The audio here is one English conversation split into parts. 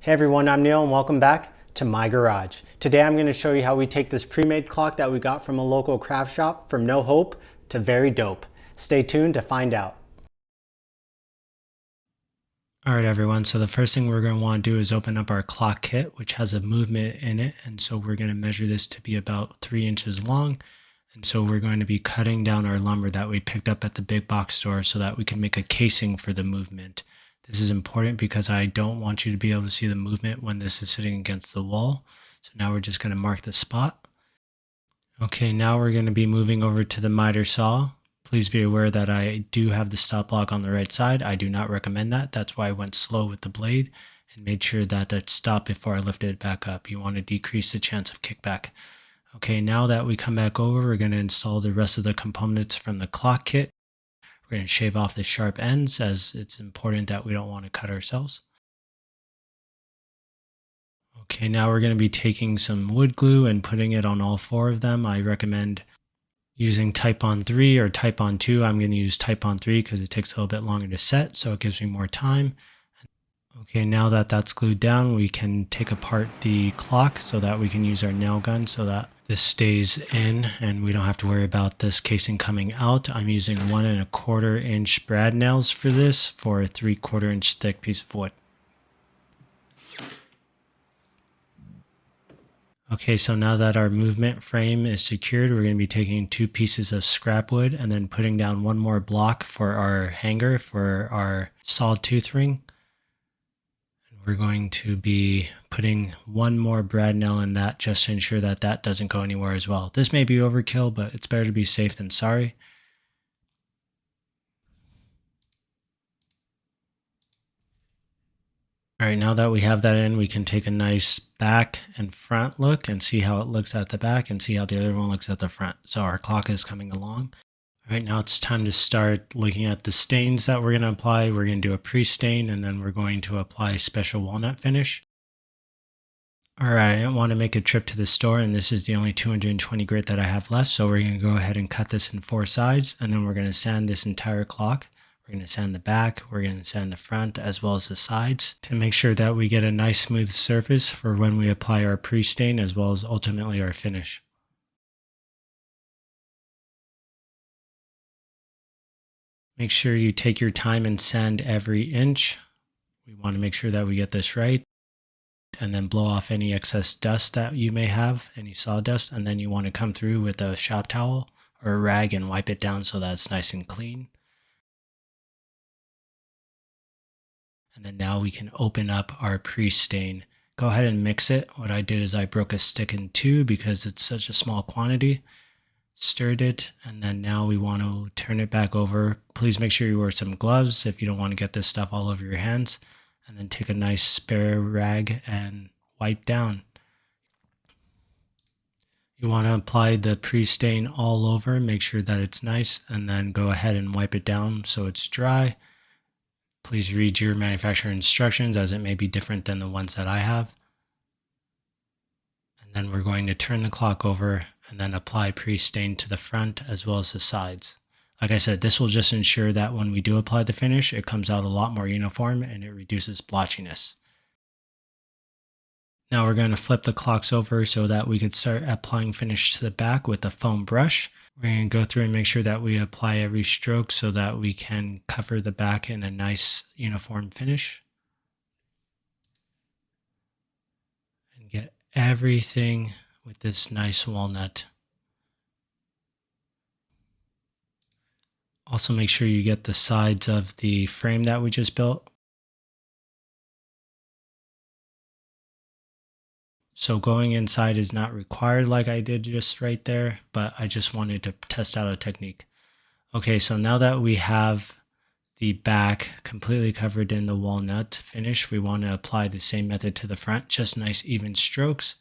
Hey everyone, I'm Neil and welcome back to my garage. Today I'm going to show you how we take this pre-made clock that we got from a local craft shop from no hope to very dope. Stay tuned to find out. Alright everyone, so the first thing we're going to want to do is open up our clock kit, which has a movement in it, and so we're going to measure this to be about 3 inches long. And so we're going to be cutting down our lumber that we picked up at the big box store so that we can make a casing for the movement. This is important because I don't want you to be able to see the movement when this is sitting against the wall. So now we're just going to mark the spot. Okay, now we're going to be moving over to the miter saw. Please be aware that I do have the stop block on the right side. I do not recommend that. That's why I went slow with the blade and made sure that that stopped before I lifted it back up. You want to decrease the chance of kickback. Okay, now that we come back over, we're going to install the rest of the components from the clock kit. We're going to shave off the sharp ends as it's important that we don't want to cut ourselves. Okay, now we're going to be taking some wood glue and putting it on all 4 of them. I recommend using Type-On 3 or Type-On 2. I'm going to use Type-On 3 because it takes a little bit longer to set, so it gives me more time. Okay, now that that's glued down, we can take apart the clock so that we can use our nail gun so that this stays in and we don't have to worry about this casing coming out. I'm using 1 1/4 inch brad nails for this for a 3/4 inch thick piece of wood. Okay, so now that our movement frame is secured, we're going to be taking 2 pieces of scrap wood and then putting down 1 more block for our hanger for our sawtooth ring. We're going to be putting 1 more brad nail in that just to ensure that that doesn't go anywhere as well. This may be overkill, but it's better to be safe than sorry. All right, now that we have that in, we can take a nice back and front look and see how it looks at the back and see how the other one looks at the front. So our clock is coming along. All right, now it's time to start looking at the stains that we're going to apply. We're going to do a pre-stain and then we're going to apply special walnut finish. All right, I didn't want to make a trip to the store and this is the only 220 grit that I have left. So we're going to go ahead and cut this in 4 sides and then we're going to sand this entire clock. We're going to sand the back, we're going to sand the front as well as the sides to make sure that we get a nice smooth surface for when we apply our pre-stain as well as ultimately our finish. Make sure you take your time and sand every inch. We want to make sure that we get this right. And then blow off any excess dust that you may have, any sawdust. And then you want to come through with a shop towel or a rag and wipe it down so that it's nice and clean. And then now we can open up our pre-stain. Go ahead and mix it. What I did is I broke a stick in 2 because it's such a small quantity. Stirred it, and then now we want to turn it back over. Please make sure you wear some gloves if you don't want to get this stuff all over your hands. And then take a nice spare rag and wipe down. You want to apply the pre-stain all over, make sure that it's nice, and then go ahead and wipe it down so it's dry. Please read your manufacturer instructions as it may be different than the ones that I have. And then we're going to turn the clock over and then apply pre-stain to the front as well as the sides. Like I said, this will just ensure that when we do apply the finish, it comes out a lot more uniform and it reduces blotchiness. Now we're going to flip the clocks over so that we could start applying finish to the back with a foam brush. We're going to go through and make sure that we apply every stroke so that we can cover the back in a nice uniform finish. And get everything with this nice walnut. Also make sure you get the sides of the frame that we just built. So going inside is not required like I did just right there, but I just wanted to test out a technique. Okay, so now that we have the back completely covered in the walnut finish, we want to apply the same method to the front, just nice even strokes.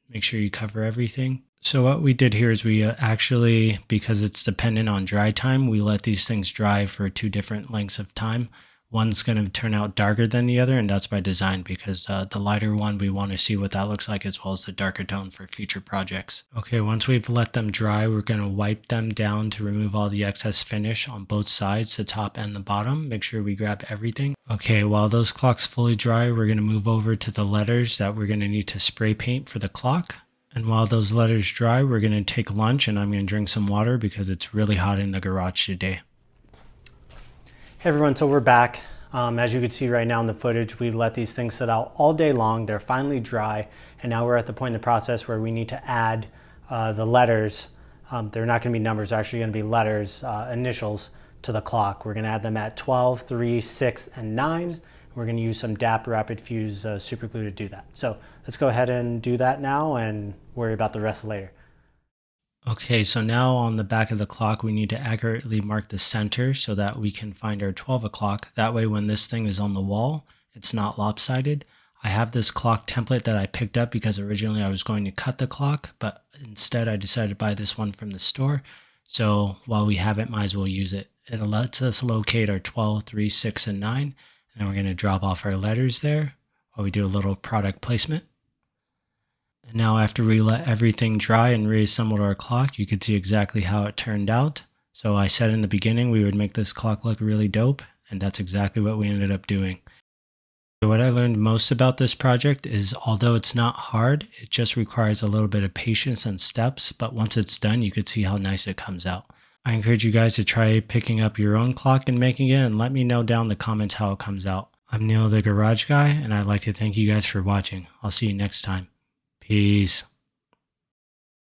Make sure you cover everything. So what we did here is we actually, because it's dependent on dry time, we let these things dry for 2 different lengths of time. One's going to turn out darker than the other, and that's by design because the lighter one, we want to see what that looks like as well as the darker tone for future projects. Okay, once we've let them dry, we're going to wipe them down to remove all the excess finish on both sides, the top and the bottom. Make sure we grab everything. Okay, while those clocks fully dry, we're going to move over to the letters that we're going to need to spray paint for the clock. And while those letters dry, we're going to take lunch and I'm going to drink some water because it's really hot in the garage today. Hey everyone, so we're back. As you can see right now in the footage, we let these things sit out all day long. They're finally dry, and now we're at the point in the process where we need to add the letters. They're not going to be numbers, they're actually going to be letters, initials to the clock. We're going to add them at 12, 3, 6, and 9. We're going to use some DAP Rapid Fuse super glue to do that. So let's go ahead and do that now and worry about the rest later. Okay, so now on the back of the clock, we need to accurately mark the center so that we can find our 12 o'clock. That way, when this thing is on the wall, it's not lopsided. I have this clock template that I picked up because originally I was going to cut the clock, but instead I decided to buy this one from the store. So while we have it, might as well use it. It lets us locate our 12, 3, 6, and 9. And then we're going to drop off our letters there while we do a little product placement. And now after we let everything dry and reassembled our clock, you can see exactly how it turned out. So I said in the beginning we would make this clock look really dope, and that's exactly what we ended up doing. What I learned most about this project is although it's not hard, it just requires a little bit of patience and steps, but once it's done, you can see how nice it comes out. I encourage you guys to try picking up your own clock and making it, and let me know down in the comments how it comes out. I'm Neil the Garage Guy, and I'd like to thank you guys for watching. I'll see you next time. Peace.